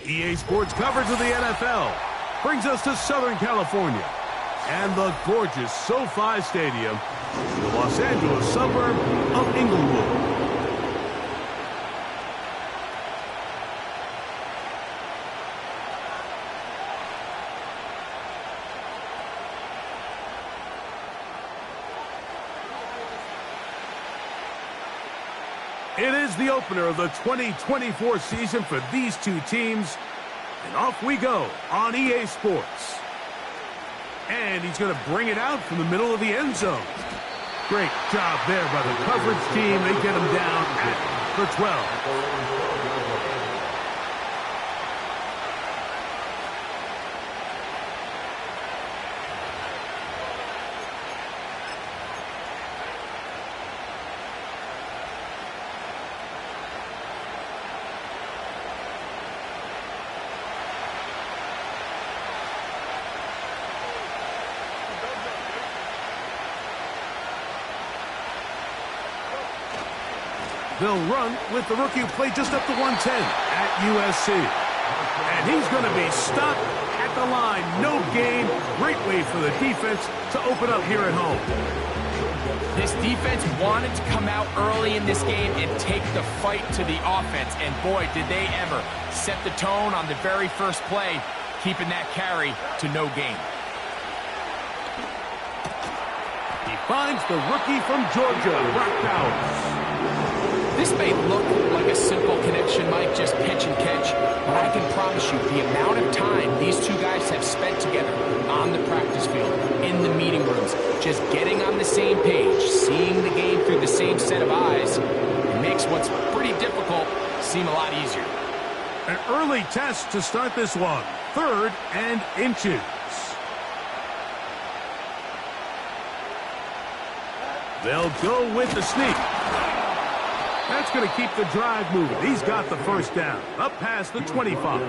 EA Sports coverage of the NFL brings us to Southern California and the gorgeous SoFi Stadium in the Los Angeles suburb of Inglewood. It is the opener of the 2024 season for these two teams. And off we go on EA Sports. And he's going to bring it out from the middle of the end zone. Great job there by the coverage team. They get him down at the 12. They'll run with the rookie who played just up to 110 at USC. And he's going to be stopped at the line. No gain. Great way for the defense to open up here at home. This defense wanted to come out early in this game and take the fight to the offense. And boy, did they ever set the tone on the very first play, keeping that carry to no gain. He finds the rookie from Georgia, Brock Bowers. This may look like a simple connection, Mike, just pitch and catch, but I can promise you the amount of time these two guys have spent together on the practice field, in the meeting rooms, just getting on the same page, seeing the game through the same set of eyes, it makes what's pretty difficult seem a lot easier. An early test to start this one, 3rd and inches. They'll go with the sneak. That's going to keep the drive moving. He's got the first down, up past the 25.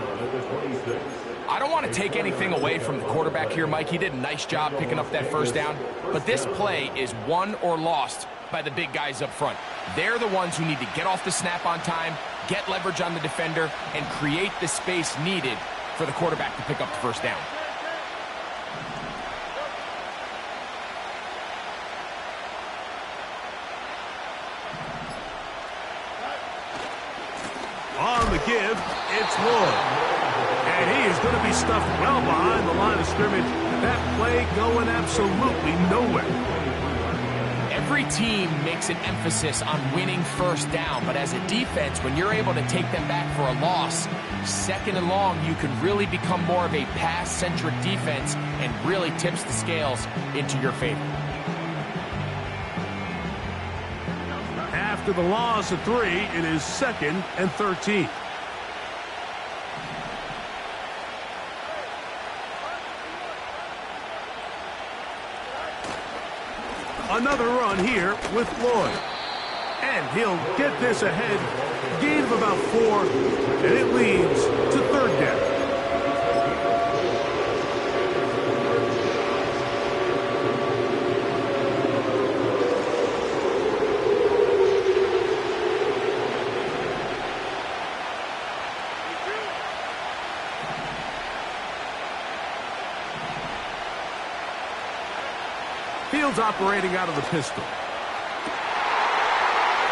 I don't want to take anything away from the quarterback here, Mike. He did a nice job picking up that first down. But this play is won or lost by the big guys up front. They're the ones who need to get off the snap on time, get leverage on the defender, and create the space needed for the quarterback to pick up the first down. On the give, it's Lloyd. And he is going to be stuffed well behind the line of scrimmage. That play going absolutely nowhere. Every team makes an emphasis on winning first down, but as a defense, when you're able to take them back for a loss, 2nd and long, you can really become more of a pass-centric defense and really tips the scales into your favor. After the loss of 3, it is 2nd and 13. Another run here with Lloyd. And he'll get this ahead. Gain of about 4, and it leads to 3rd down. Fields operating out of the pistol.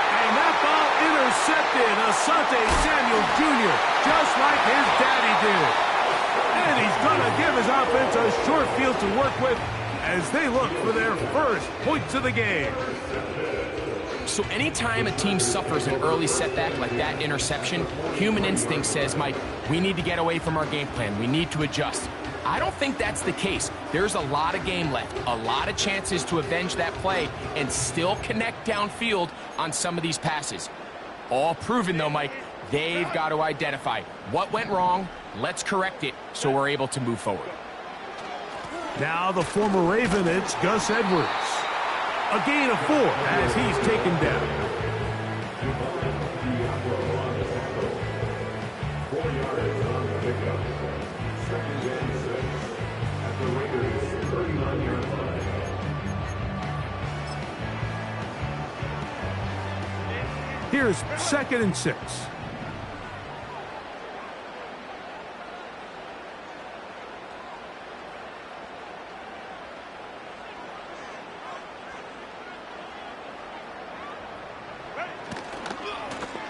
And that ball intercepted. Asante Samuel Jr., just like his daddy did. And he's going to give his offense a short field to work with as they look for their first points of the game. So anytime a team suffers an early setback like that interception, human instinct says, Mike, we need to get away from our game plan. We need to adjust. I don't think that's the case. There's a lot of game left, a lot of chances to avenge that play and still connect downfield on some of these passes. All proven, though, Mike, they've got to identify what went wrong, let's correct it so we're able to move forward. Now the former Raven, it's Gus Edwards. A gain of 4 as he's taken down. Here's 2nd and 6.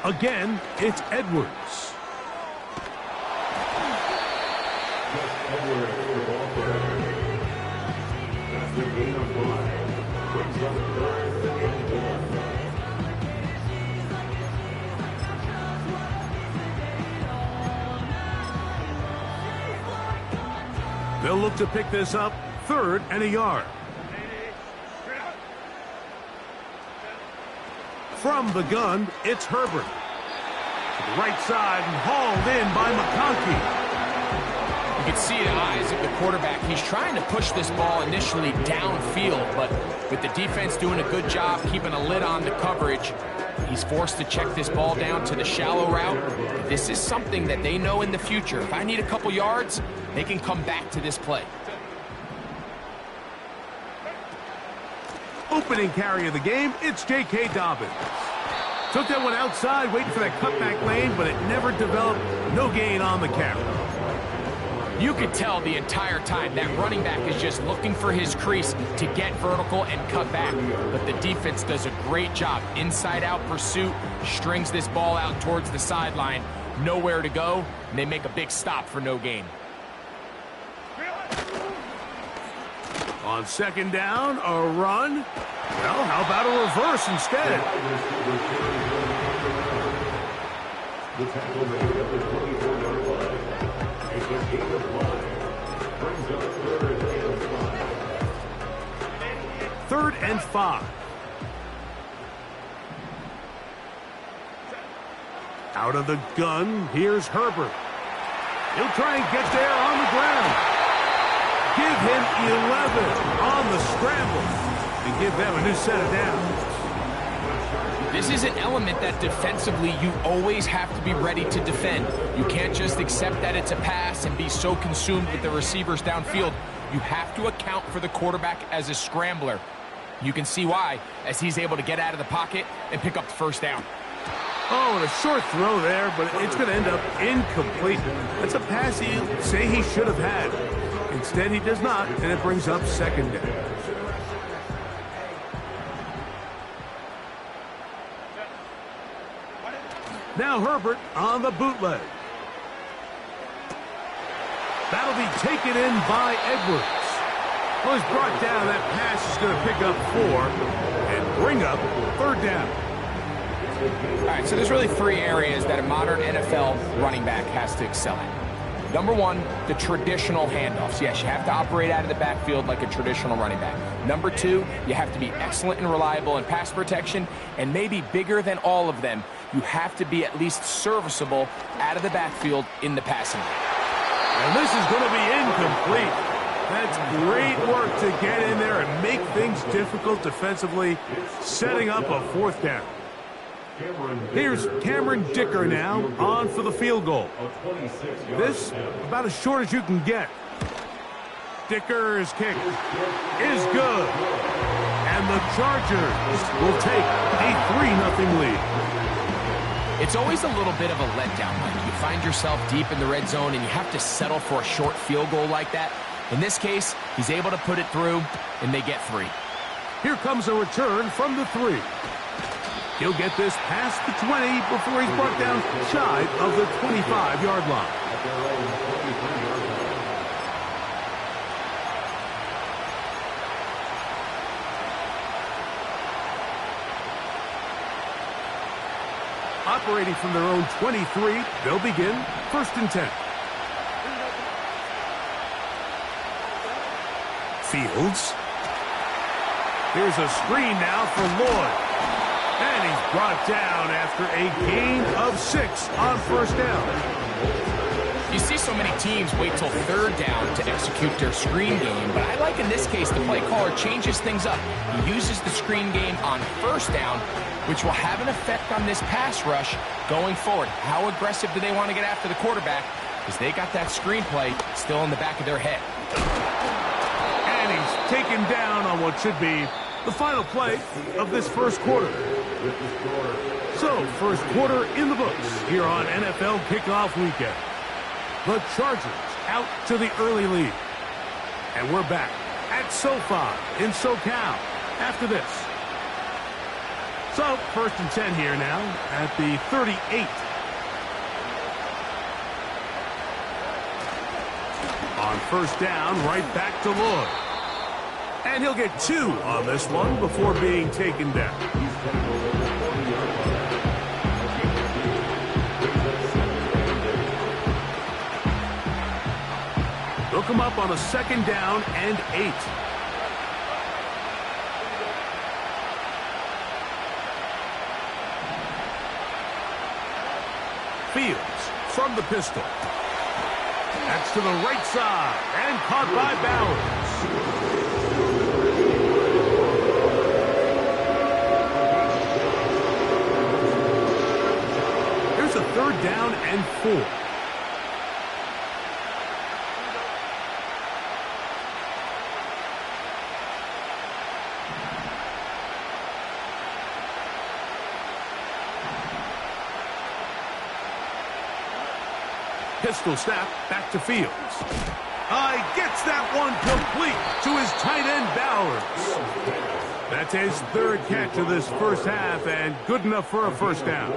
Again, it's Edwards. They'll look to pick this up, 3rd and a yard. From the gun, it's Herbert. To the right side and hauled in by McConkey. You can see the eyes of the quarterback. He's trying to push this ball initially downfield, but with the defense doing a good job keeping a lid on the coverage, he's forced to check this ball down to the shallow route. This is something that they know in the future. If I need a couple yards, they can come back to this play. Opening carry of the game, it's J.K. Dobbins. Took that one outside, waiting for that cutback lane, but it never developed. No gain on the carry. You could tell the entire time that running back is just looking for his crease to get vertical and cut back. But the defense does a great job. Inside-out pursuit, strings this ball out towards the sideline. Nowhere to go, and they make a big stop for no gain. On 2nd down, a run. Well, how about a reverse instead? The tackle made at the 24-yard line. It's a gain of 5. Brings up 3rd and 5. Out of the gun, here's Herbert. He'll try and get there on the ground. Give him 11 on the scramble and give them a new set of downs. This is an element that defensively you always have to be ready to defend. You can't just accept that it's a pass and be so consumed with the receivers downfield. You have to account for the quarterback as a scrambler. You can see why, as he's able to get out of the pocket and pick up the 1st down. Oh, and a short throw there, but it's going to end up incomplete. That's a pass he'll say he should have had. Instead, he does not, and it brings up 2nd down. Now Herbert on the bootleg. That'll be taken in by Edwards. Well, he's brought down. That pass is going to pick up 4 and bring up 3rd down. All right, so there's really 3 areas that a modern NFL running back has to excel at. Number 1, the traditional handoffs. Yes, you have to operate out of the backfield like a traditional running back. Number 2, you have to be excellent and reliable in pass protection, and maybe bigger than all of them, you have to be at least serviceable out of the backfield in the passing game. And this is going to be incomplete. That's great work to get in there and make things difficult defensively, setting up a 4th down. Here's Cameron Dicker now on for the field goal. This about as short as you can get. Dicker's kick is good. And the Chargers will take a 3-0 lead. It's always a little bit of a letdown when you find yourself deep in the red zone and you have to settle for a short field goal like that. In this case, he's able to put it through, and they get 3. Here comes a return from the 3. He'll get this past the 20 before he's brought down shy of the 25-yard line. Operating from their own 23, they'll begin 1st and 10. Fields. Here's a screen now for Lloyd. And he's brought down after a gain of 6 on 1st down. You see so many teams wait till 3rd down to execute their screen game, but I like in this case the play caller changes things up. He uses the screen game on 1st down, which will have an effect on this pass rush going forward. How aggressive do they want to get after the quarterback? Because they got that screen play still in the back of their head. And he's taken down on what should be the final play of this 1st quarter. So, 1st quarter in the books here on NFL Kickoff Weekend. The Chargers out to the early lead. And we're back at SoFi in SoCal after this. So, 1st and 10 here now at the 38. On 1st down, right back to Lloyd. And he'll get 2 on this one before being taken down. They'll come up on a 2nd down and 8. Fields from the pistol. That's to the right side and caught by Bowers. Here's a 3rd down and 4. Pistol snap, back to Fields. Gets that one complete to his tight end, Bowers. That's his 3rd catch of this 1st half, and good enough for a 1st down.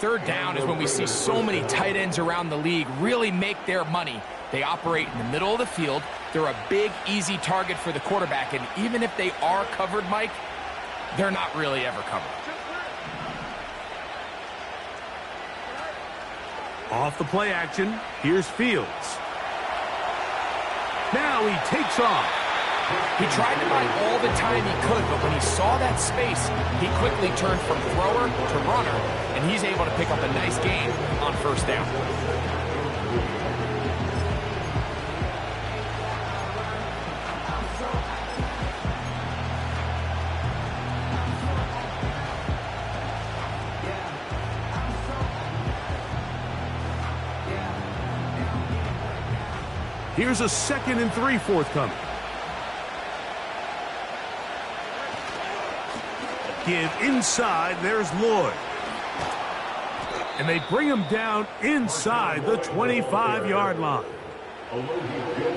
3rd down is when we see so many tight ends around the league really make their money. They operate in the middle of the field. They're a big, easy target for the quarterback, and even if they are covered, Mike, they're not really ever covered. Off the play action, here's Fields. Now he takes off. He tried to buy all the time he could, but when he saw that space, he quickly turned from thrower to runner, and he's able to pick up a nice gain on 1st down. Here's a 2nd and 3 forthcoming. Give inside, there's Lloyd. And they bring him down inside the 25-yard line.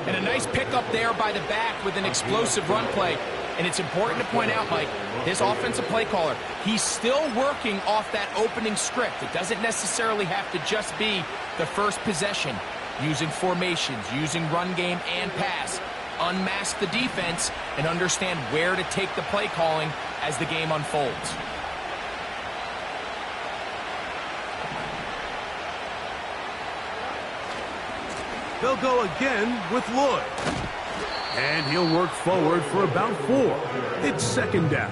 And a nice pickup there by the back with an explosive run play. And it's important to point out, Mike, this offensive play caller, he's still working off that opening script. It doesn't necessarily have to just be the first possession. Using formations, using run game and pass. Unmask the defense and understand where to take the play calling as the game unfolds. They'll go again with Lloyd. And he'll work forward for about 4. It's 2nd down.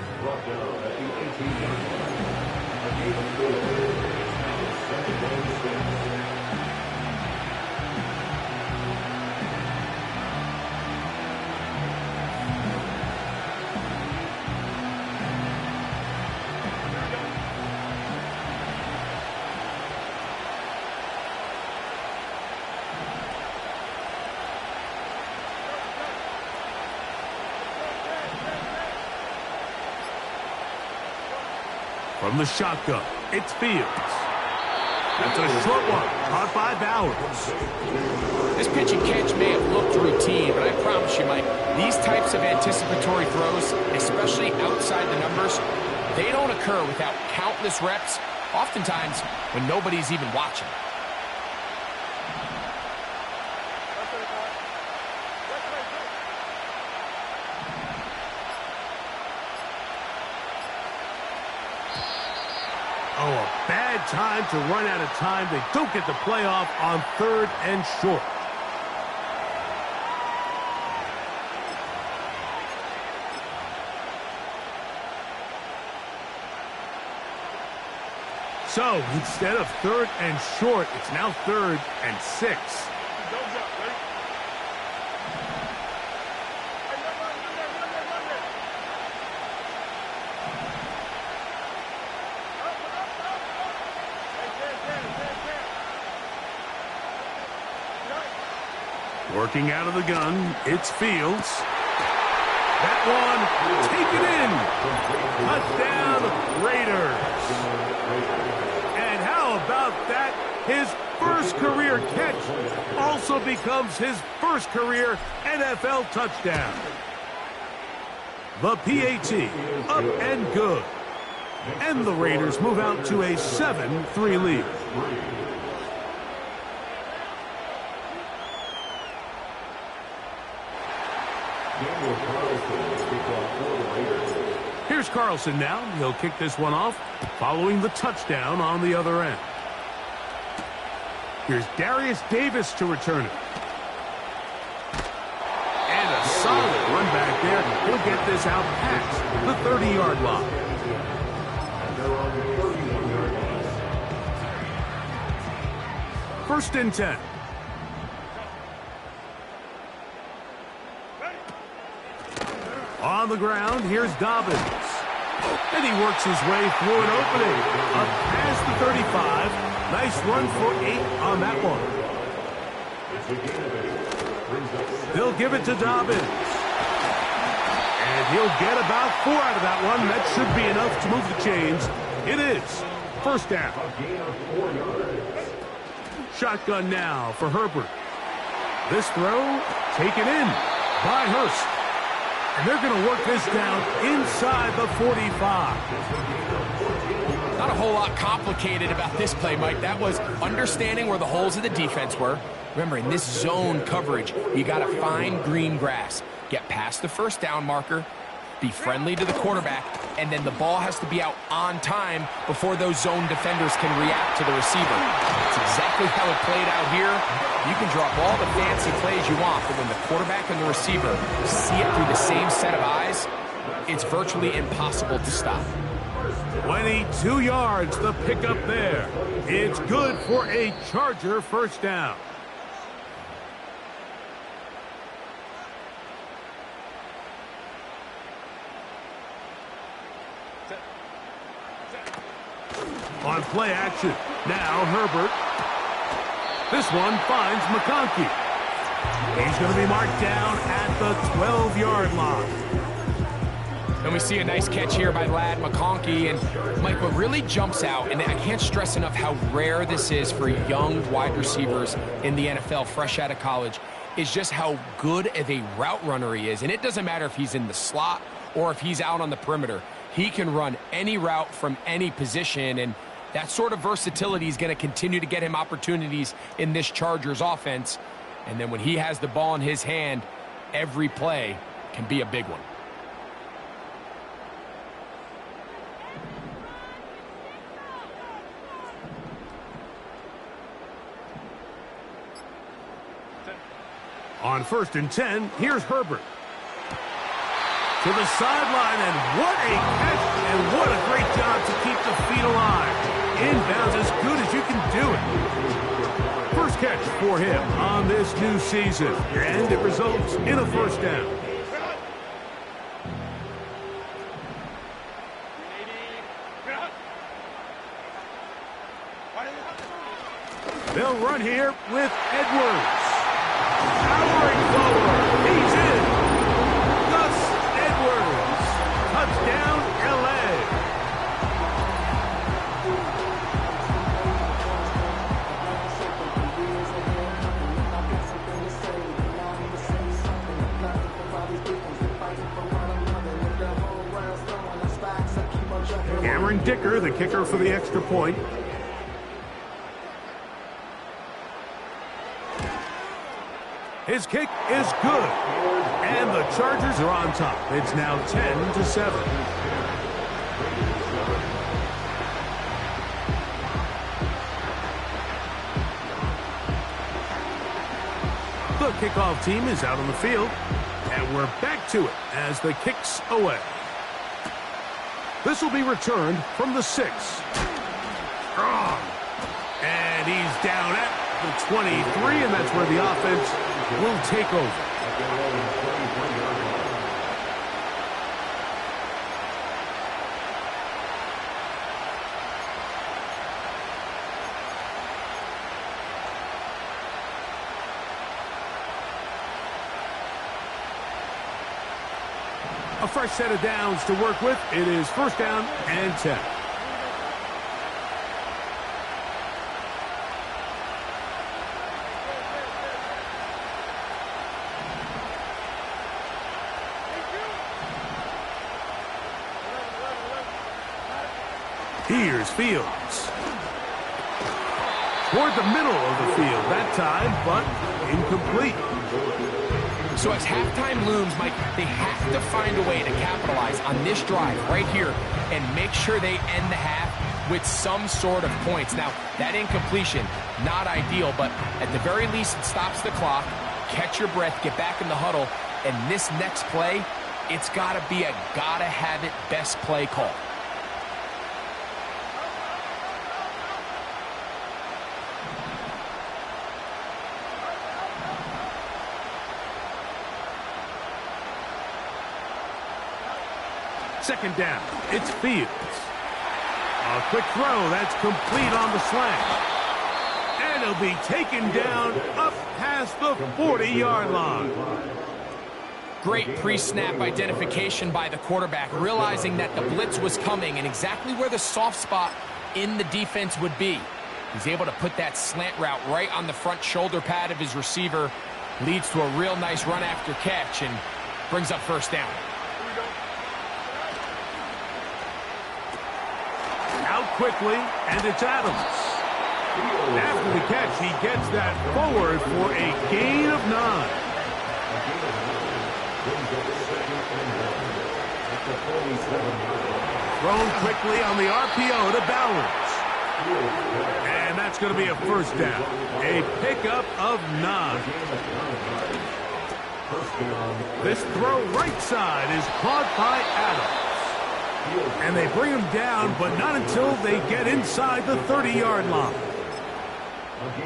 From the shotgun, it's Fields. That's a short one, caught by Bowers. This pitch and catch may have looked routine, but I promise you, Mike, these types of anticipatory throws, especially outside the numbers, they don't occur without countless reps, oftentimes when nobody's even watching. Oh, a bad time to run out of time. They don't get the playoff on 3rd and short. So, instead of 3rd and short, it's now 3rd and 6. Working out of the gun, it's Fields. That one, taken in. Touchdown, Raiders. And how about that? His first career catch also becomes his first career NFL touchdown. The PAT, up and good. And the Raiders move out to a 7-3 lead. Here's Carlson now. He'll kick this one off, following the touchdown on the other end. Here's Darius Davis to return it. And a solid run back there. He'll get this out past the 30-yard line. First and 10. On the ground, here's Dobbins. And he works his way through an opening. Up past the 35. Nice run for 8 on that one. They'll give it to Dobbins. And he'll get about 4 out of that one. That should be enough to move the chains. It is first down. Shotgun now for Herbert. This throw taken in by Hurst. And they're going to work this down inside the 45. Not a whole lot complicated about this play, Mike. That was understanding where the holes of the defense were. Remember, in this zone coverage, you got to find green grass. Get past the first down marker, be friendly to the quarterback, and then the ball has to be out on time before those zone defenders can react to the receiver. That's exactly how it played out here. You can drop all the fancy plays you want, but when the quarterback and the receiver see it through the same set of eyes, it's virtually impossible to stop. 22 yards, the pickup there. It's good for a Charger first down. On play action, now Herbert. This one finds McConkey. He's going to be marked down at the 12-yard line. And we see a nice catch here by Lad McConkey. And, Mike, what really jumps out, and I can't stress enough how rare this is for young wide receivers in the NFL, fresh out of college, is just how good of a route runner he is. And it doesn't matter if he's in the slot or if he's out on the perimeter. He can run any route from any position, and that sort of versatility is going to continue to get him opportunities in this Chargers offense. And then when he has the ball in his hand, every play can be a big one. On first and 10, here's Herbert. To the sideline, and what a catch, and what a great job to keep the feet alive. Inbounds as good as you can do it. First catch for him on this new season, and it results in a first down. They'll run here with Edwards. Powering forward, he's in. Gus Edwards, touchdown LA. Cameron Dicker, the kicker for the extra point. His kick is good, and the Chargers are on top. It's now 10-7. The kickoff team is out on the field, and we're back to it as the kick's away. This will be returned from the 6. And he's down at the 23, and that's where the offense will take over. A fresh set of downs to work with. It is first down and 10. Here's Fields. Toward the middle of the field that time, but incomplete. So as halftime looms, Mike, they have to find a way to capitalize on this drive right here and make sure they end the half with some sort of points. Now, that incompletion, not ideal, but at the very least, it stops the clock. Catch your breath, get back in the huddle, and this next play, it's got to be a gotta-have-it best play call. Second down, it's Fields. A quick throw, that's complete on the slant. And he'll be taken down up past the 40-yard line. Great pre-snap identification by the quarterback, realizing that the blitz was coming and exactly where the soft spot in the defense would be. He's able to put that slant route right on the front shoulder pad of his receiver, leads to a real nice run after catch, and brings up first down. Out quickly, and it's Adams. After the catch, he gets that forward for a gain of 9. Thrown quickly on the RPO to Bowers. And that's going to be a first down. A pickup of 9. This throw right side is caught by Adams. And they bring him down, but not until they get inside the 30-yard line.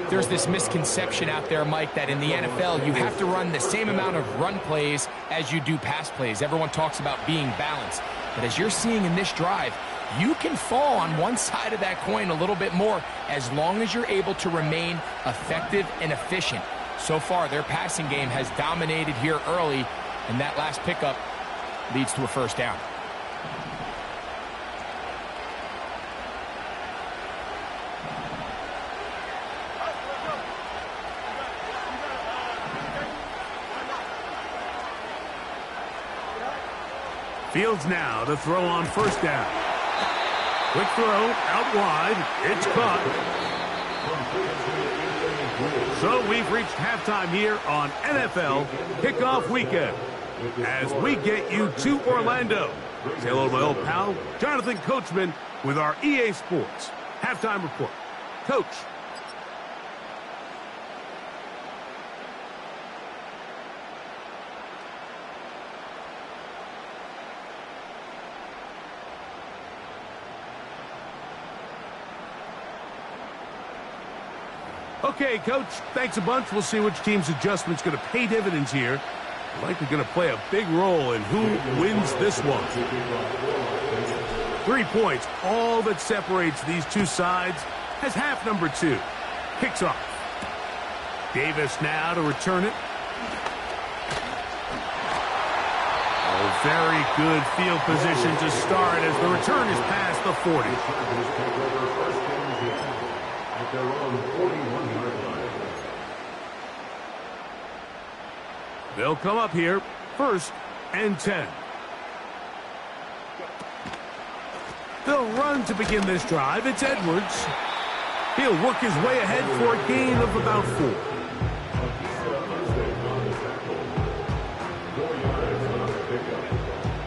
There's this misconception out there, Mike, that in the NFL you have to run the same amount of run plays as you do pass plays. Everyone talks about being balanced. But as you're seeing in this drive, you can fall on one side of that coin a little bit more as long as you're able to remain effective and efficient. So far, their passing game has dominated here early, and that last pickup leads to a first down. Fields now to throw on first down. Quick throw, out wide. It's caught. So we've reached halftime here on NFL Kickoff Weekend as we get you to Orlando. Say hello to my old pal, Jonathan Coachman, with our EA Sports Halftime Report. Coach. Okay, Coach, thanks a bunch. We'll see which team's adjustment's going to pay dividends here. Likely going to play a big role in who wins this one. 3 points, all that separates these two sides, as half number 2 kicks off. Davis now to return it. Oh, very good field position to start as the return is past the 40. They'll come up here, 1st and 10. They'll run to begin this drive. It's Edwards. He'll work his way ahead for a gain of about 4.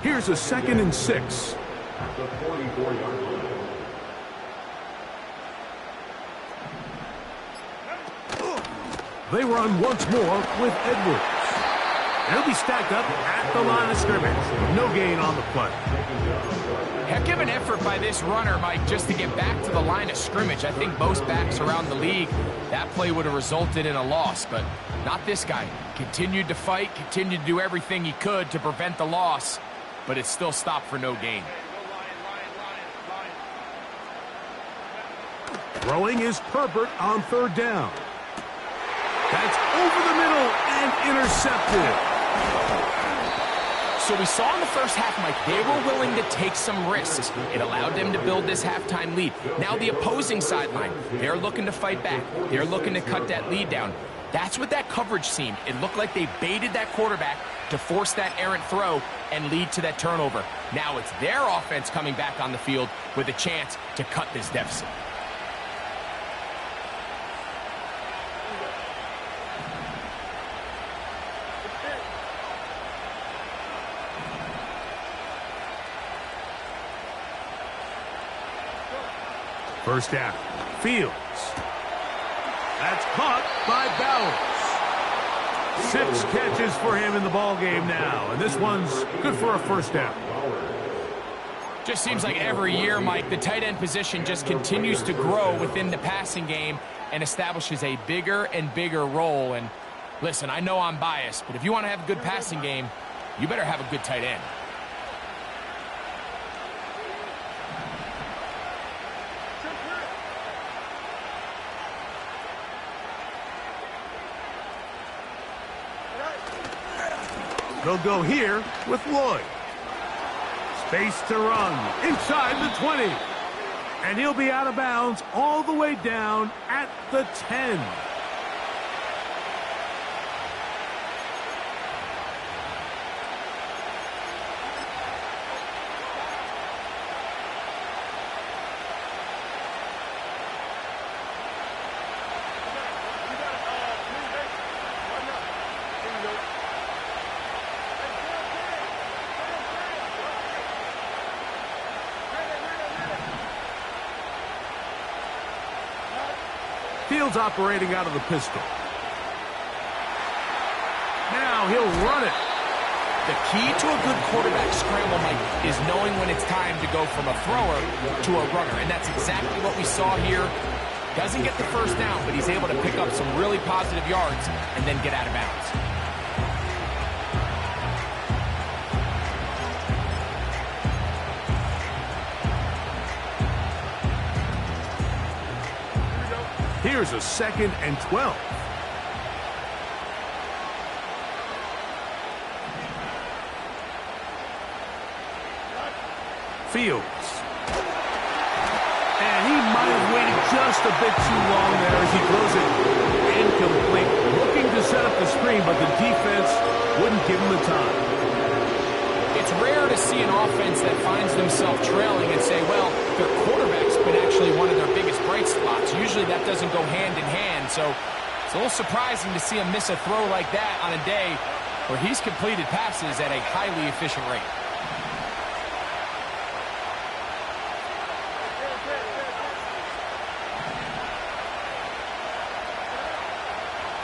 Here's a 2nd and 6. They run once more with Edwards. They'll be stacked up at the line of scrimmage. No gain on the play. Heck of an effort by this runner, Mike, just to get back to the line of scrimmage. I think most backs around the league, that play would have resulted in a loss, but not this guy. Continued to fight, continued to do everything he could to prevent the loss, but it still stopped for no gain. Throwing is Herbert on 3rd down. That's over the middle and intercepted. So we saw in the first half, Mike, they were willing to take some risks. It allowed them to build this halftime lead. Now the opposing sideline, they're looking to fight back. They're looking to cut that lead down. That's what that coverage seemed. It looked like they baited that quarterback to force that errant throw and lead to that turnover. Now it's their offense coming back on the field with a chance to cut this deficit. First down. Fields. That's caught by Bowers. 6 catches for him in the ballgame now, and this one's good for a first down. Just seems like every year, Mike, the tight end position just continues to grow within the passing game and establishes a bigger and bigger role. And listen, I know I'm biased, but if you want to have a good passing game, you better have a good tight end. They'll go here with Lloyd. Space to run inside the 20. And he'll be out of bounds all the way down at the 10. Fields operating out of the pistol. Now he'll run it. The key to a good quarterback scramble, Mike, is knowing when it's time to go from a thrower to a runner. And that's exactly what we saw here. Doesn't get the first down, but he's able to pick up some really positive yards and then get out of bounds. Here's a 2nd and 12. Fields. And he might have waited just a bit too long there as he throws it incomplete. Looking to set up the screen, but the defense wouldn't give him the time. It's rare to see an offense that finds themselves trailing and say, well, their quarterback's been actually one of their biggest bright spots. Usually that doesn't go hand in hand, so it's a little surprising to see him miss a throw like that on a day where he's completed passes at a highly efficient rate.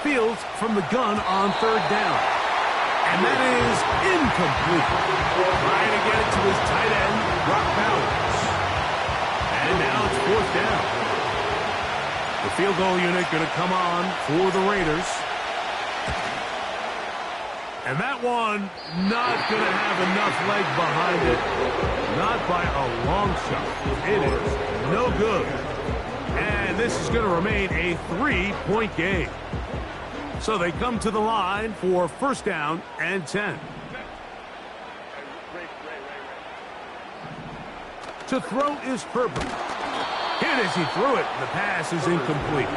Fields from the gun on 3rd down. And that is incomplete. Trying to get it to his tight end, Brock Bowers. And now it's 4th down. The field goal unit going to come on for the Raiders. And that one not going to have enough leg behind it. Not by a long shot. It is no good. And this is going to remain a 3-point game. So they come to the line for 1st down and 10. To throw is Herbert. Hit as he threw it. The pass is incomplete.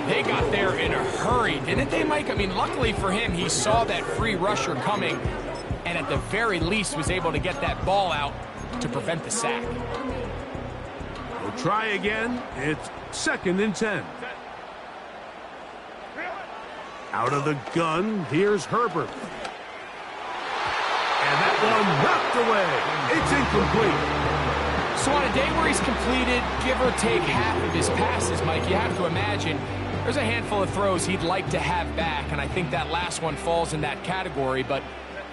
They got there in a hurry, didn't they, Mike? I mean, luckily for him, he saw that free rusher coming and at the very least was able to get that ball out to prevent the sack. We'll try again. It's 2nd and 10. Out of the gun, here's Herbert. And that one knocked away. It's incomplete. So on a day where he's completed, give or take half of his passes, Mike, you have to imagine there's a handful of throws he'd like to have back, and I think that last one falls in that category. But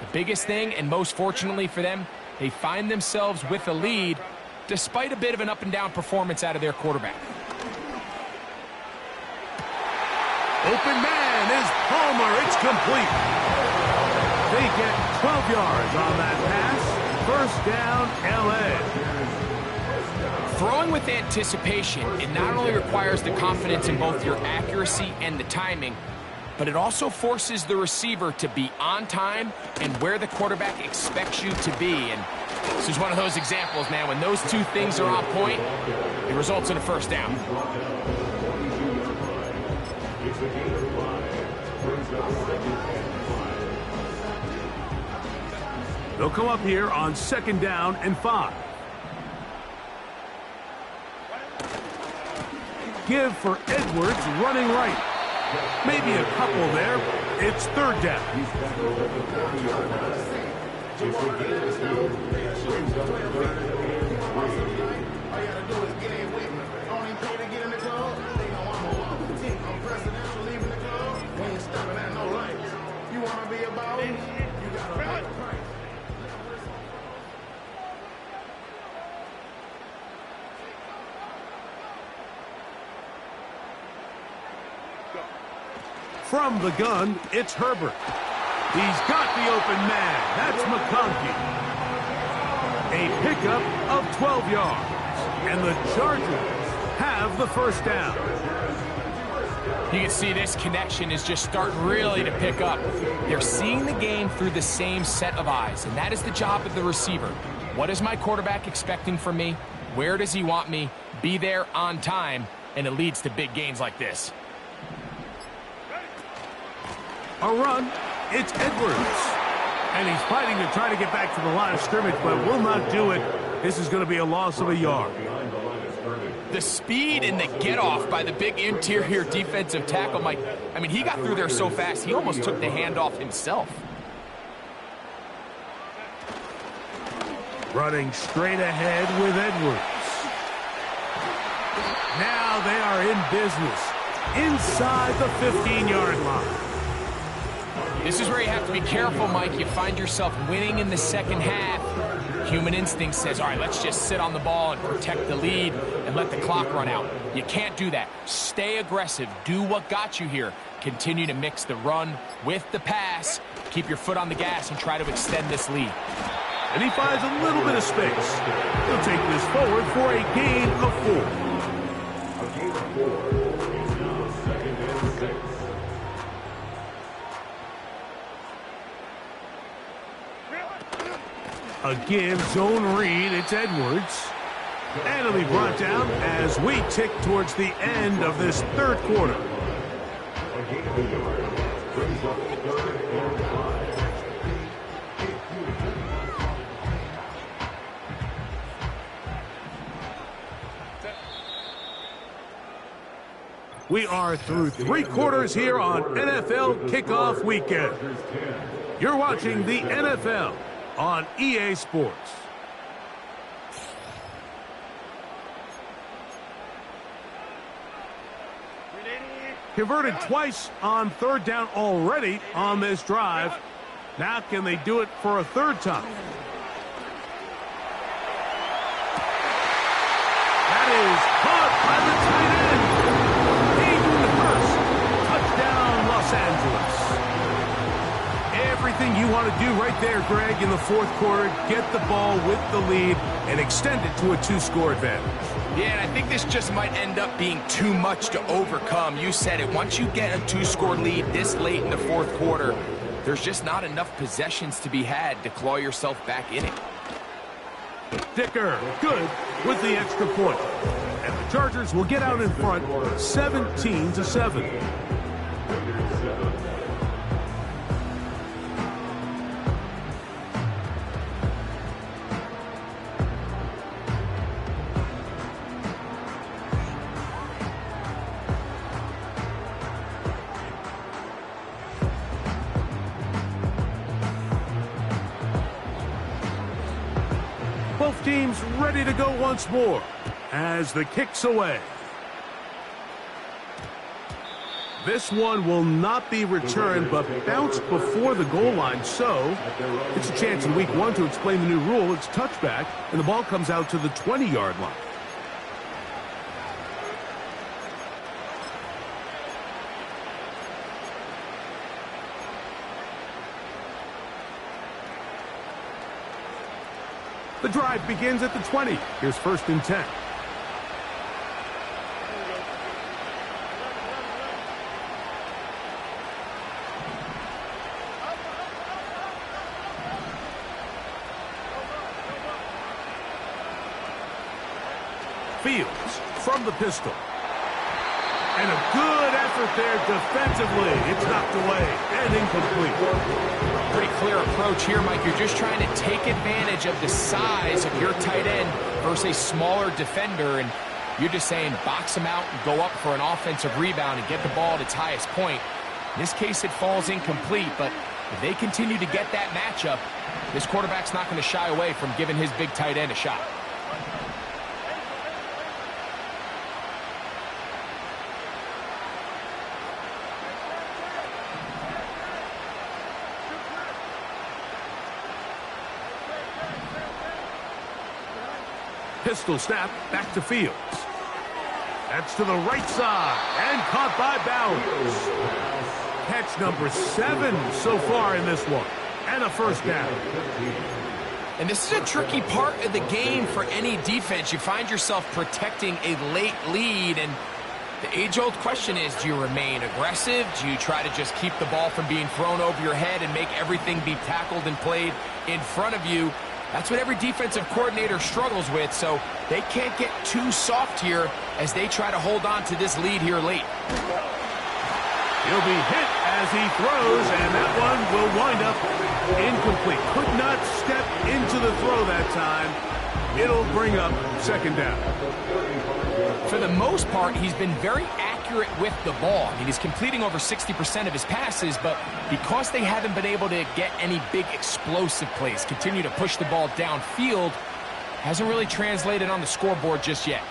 the biggest thing, and most fortunately for them, they find themselves with a lead despite a bit of an up-and-down performance out of their quarterback. Open man is Palmer. It's complete. They get 12 yards on that pass. 1st down, L.A. Throwing with anticipation, it not only requires the confidence in both your accuracy and the timing, but it also forces the receiver to be on time and where the quarterback expects you to be. And this is one of those examples, man. When those two things are on point, it results in a 1st down. They'll come up here on 2nd down and 5. Give for Edwards running right. Maybe a couple there. It's 3rd down. From the gun, it's Herbert. He's got the open man. That's McConkey. A pickup of 12 yards. And the Chargers have the 1st down. You can see this connection is just starting really to pick up. They're seeing the game through the same set of eyes, and that is the job of the receiver. What is my quarterback expecting from me? Where does he want me? Be there on time, and it leads to big gains like this. A run, it's Edwards. And he's fighting to try to get back to the line of scrimmage, but will not do it. This is going to be a loss of a yard. The speed and the get-off by the big interior defensive tackle, Mike. I mean, he got through there so fast, he almost took the handoff himself. Running straight ahead with Edwards. Now they are in business inside the 15-yard line. This is where you have to be careful, Mike. You find yourself winning in the 2nd half. Human instinct says, all right, let's just sit on the ball and protect the lead and let the clock run out. You can't do that. Stay aggressive. Do what got you here. Continue to mix the run with the pass. Keep your foot on the gas and try to extend this lead. And he finds a little bit of space. He'll take this forward for a gain of 4. Again, zone read, it's Edwards. And it'll be brought down as we tick towards the end of this 3rd quarter. We are through 3 quarters here on NFL Kickoff Weekend. You're watching the NFL on EA Sports. Converted twice on 3rd down already on this drive. Now can they do it for a 3rd time? That is caught by the tight end. Hayden Hurst. Touchdown, Los Angeles. Everything you want to do right there, Greg, in the 4th quarter. Get the ball with the lead and extend it to a 2-score advantage. Yeah, and I think this just might end up being too much to overcome. You said it. Once you get a 2-score lead this late in the 4th quarter, there's just not enough possessions to be had to claw yourself back in it. Dicker, good with the extra point. And the Chargers will get out in front 17-7. Both teams ready to go once more as the kick's away. This one will not be returned but bounced before the goal line, so it's a chance in week 1 to explain the new rule. It's touchback, and the ball comes out to the 20-yard line. The drive begins at the 20. Here's 1st and 10. Fields from the pistol. And a good effort there defensively. It's knocked away and incomplete. Pretty clear approach here, Mike. You're just trying to take advantage of the size of your tight end versus a smaller defender, and you're just saying box him out and go up for an offensive rebound and get the ball at its highest point. In this case, it falls incomplete, but if they continue to get that matchup, this quarterback's not going to shy away from giving his big tight end a shot. Pistol snap back to Fields. That's to the right side and caught by Bowers. Catch number 7 so far in this one. And a first down. And this is a tricky part of the game for any defense. You find yourself protecting a late lead, and the age-old question is, do you remain aggressive? Do you try to just keep the ball from being thrown over your head and make everything be tackled and played in front of you? That's what every defensive coordinator struggles with, so they can't get too soft here as they try to hold on to this lead here late. He'll be hit as he throws, and that one will wind up incomplete. Could not step into the throw that time. It'll bring up second down. For the most part, he's been very accurate with the ball. I mean, he's completing over 60% of his passes, but because they haven't been able to get any big explosive plays, continue to push the ball downfield, hasn't really translated on the scoreboard just yet.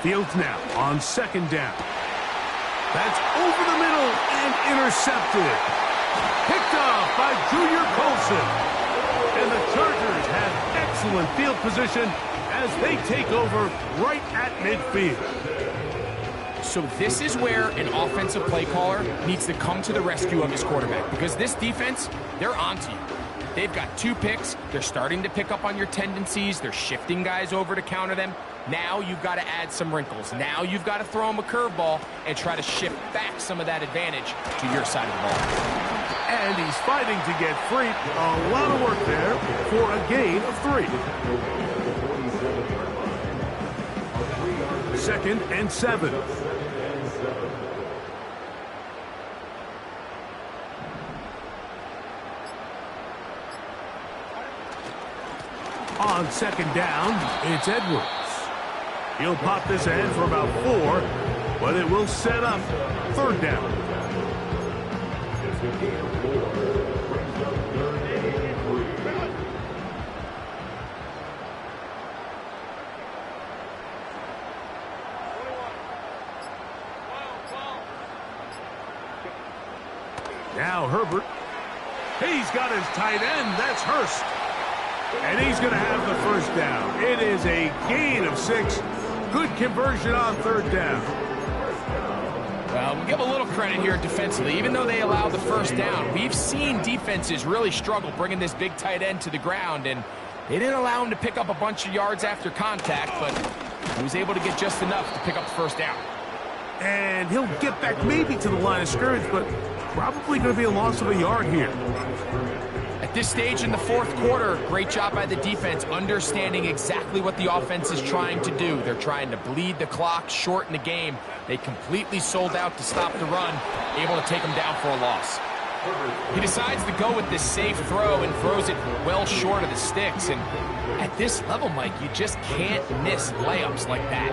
Fields now on second down. That's over the middle and intercepted. Picked off by Junior Colson. And the Chargers have excellent field position as they take over right at midfield. So this is where an offensive play caller needs to come to the rescue of his quarterback, because this defense, they're onto you. They've got 2 picks. They're starting to pick up on your tendencies. They're shifting guys over to counter them. Now you've got to add some wrinkles. Now you've got to throw them a curveball and try to shift back some of that advantage to your side of the ball. And he's fighting to get free. A lot of work there for a gain of 3. 2nd and 7. On second down, it's Edwards. He'll pop this in for about 4, but it will set up third down. Now Herbert. He's got his tight end. That's Hurst. And he's going to have the first down. It is a gain of 6. Good conversion on third down. Well, we'll give a little credit here defensively. Even though they allowed the first down, we've seen defenses really struggle bringing this big tight end to the ground, and they didn't allow him to pick up a bunch of yards after contact, but he was able to get just enough to pick up the first down. And he'll get back maybe to the line of scrimmage, but probably going to be a loss of a yard here. At this stage in the 4th quarter, great job by the defense, understanding exactly what the offense is trying to do. They're trying to bleed the clock, shorten the game. They completely sold out to stop the run, able to take them down for a loss. He decides to go with this safe throw and throws it well short of the sticks. And at this level, Mike, you just can't miss layups like that.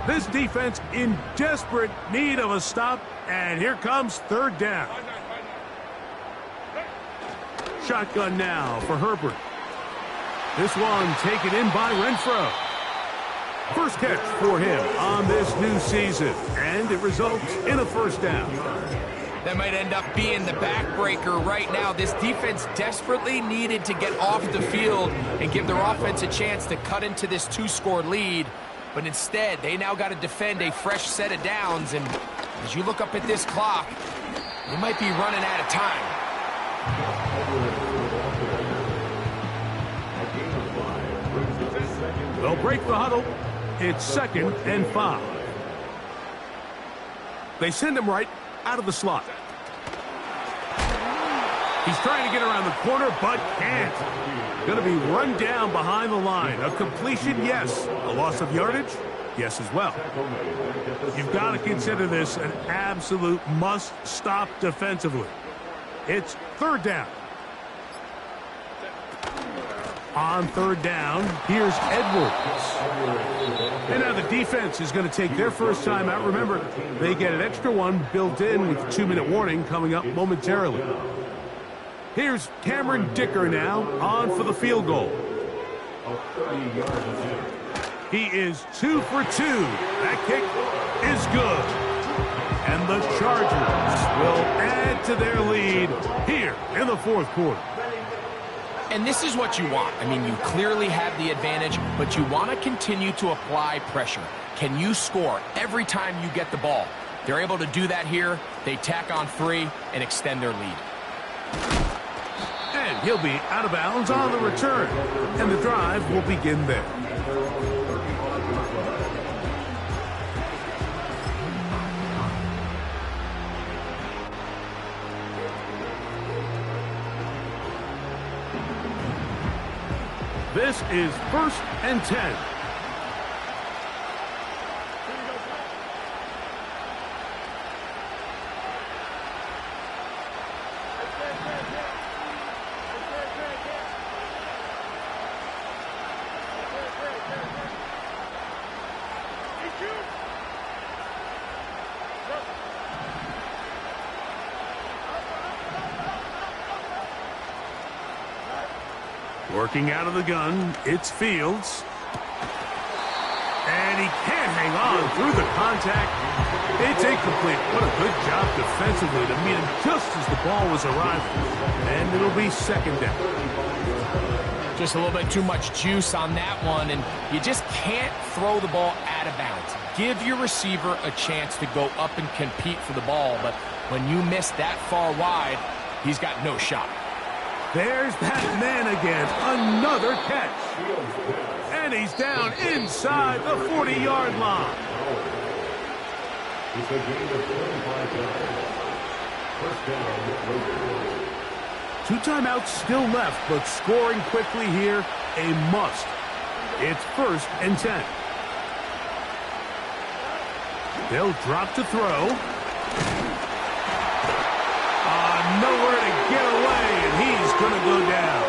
This defense in desperate need of a stop, and here comes third down. Shotgun now for Herbert. This one taken in by Renfro. First catch for him on this new season, and it results in a first down. That might end up being the backbreaker right now. This defense desperately needed to get off the field and give their offense a chance to cut into this 2-score lead. But instead, they now got to defend a fresh set of downs. And as you look up at this clock, they might be running out of time. They'll break the huddle. It's 2nd and 5. They send him right out of the slot. He's trying to get around the corner, but can't. Going to be run down behind the line. A completion, yes. A loss of yardage, yes as well. You've got to consider this an absolute must-stop defensively. It's third down. On third down, here's Edwards. And now the defense is going to take their first time out. Remember, they get an extra one built in with a 2-minute warning coming up momentarily. Here's Cameron Dicker now on for the field goal. He is 2 for 2. That kick is good. And the Chargers will add to their lead here in the fourth quarter. And this is what you want. I mean, you clearly have the advantage, but you want to continue to apply pressure. Can you score every time you get the ball? They're able to do that here. They tack on 3 and extend their lead. And he'll be out of bounds on the return. And the drive will begin there. This is 1st and 10. Working out of the gun, it's Fields. And he can't hang on through the contact. It's incomplete. What a good job defensively to meet him just as the ball was arriving. And it'll be second down. Just a little bit too much juice on that one, and you just can't throw the ball out of bounds. Give your receiver a chance to go up and compete for the ball, but when you miss that far wide, he's got no shot. There's that man again. Another catch. And he's down inside the 40-yard line. Two timeouts still left, but scoring quickly here, a must. It's 1st and 10. They'll drop to throw. Nowhere to get away, and he's going to go down.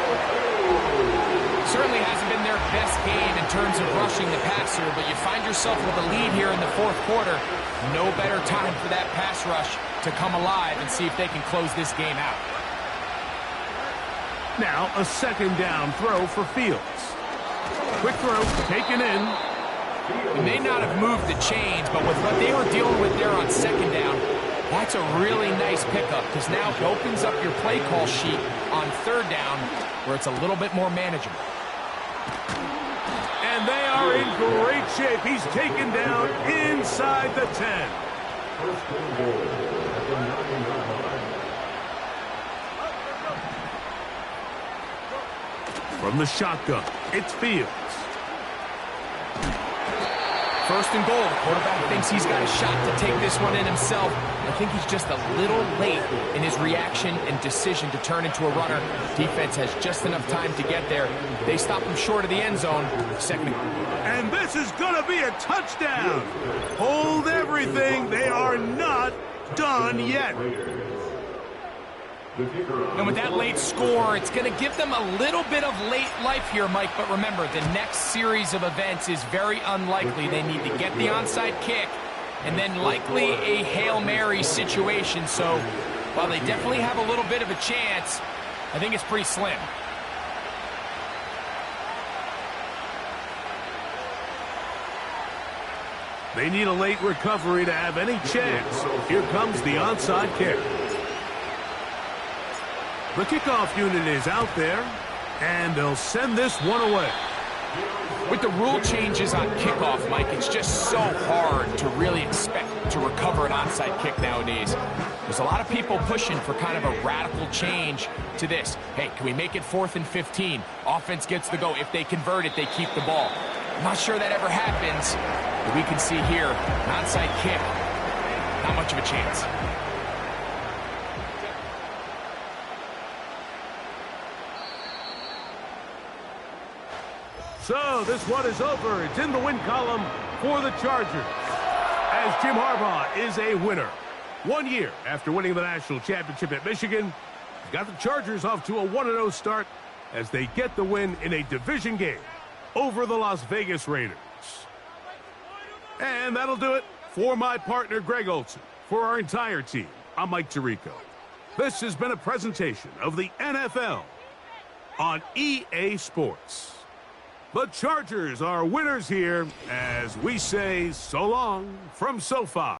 Certainly hasn't been their best game in terms of rushing the passer, but you find yourself with a lead here in the fourth quarter. No better time for that pass rush to come alive and see if they can close this game out. Now a second down throw for Fields. Quick throw, taken in. He may not have moved the chains, but with what they were dealing with there on second down, that's a really nice pickup because now it opens up your play call sheet on third down where it's a little bit more manageable. And they are in great shape. He's taken down inside the 10. From the shotgun, it's Fields. 1st and goal. The quarterback thinks he's got a shot to take this one in himself. I think he's just a little late in his reaction and decision to turn into a runner. Defense has just enough time to get there. They stop him short of the end zone. Second. And this is going to be a touchdown. Hold everything. They are not done yet. And with that late score, it's going to give them a little bit of late life here, Mike. But remember, the next series of events is very unlikely. They need to get the onside kick and then likely a Hail Mary situation. So while they definitely have a little bit of a chance, I think it's pretty slim. They need a late recovery to have any chance. Here comes the onside kick. The kickoff unit is out there, and they'll send this one away. With the rule changes on kickoff, Mike, it's just so hard to really expect to recover an onside kick nowadays. There's a lot of people pushing for kind of a radical change to this. Hey, can we make it 4th and 15? Offense gets the go. If they convert it, they keep the ball. I'm not sure that ever happens, but we can see here, an onside kick, not much of a chance. So this one is over. It's in the win column for the Chargers, as Jim Harbaugh is a winner. 1 year after winning the national championship at Michigan, he's got the Chargers off to a 1-0 start as they get the win in a division game over the Las Vegas Raiders. And that'll do it for my partner, Greg Olson. For our entire team, I'm Mike Tirico. This has been a presentation of the NFL on EA Sports. The Chargers are winners here as we say so long from SoFi.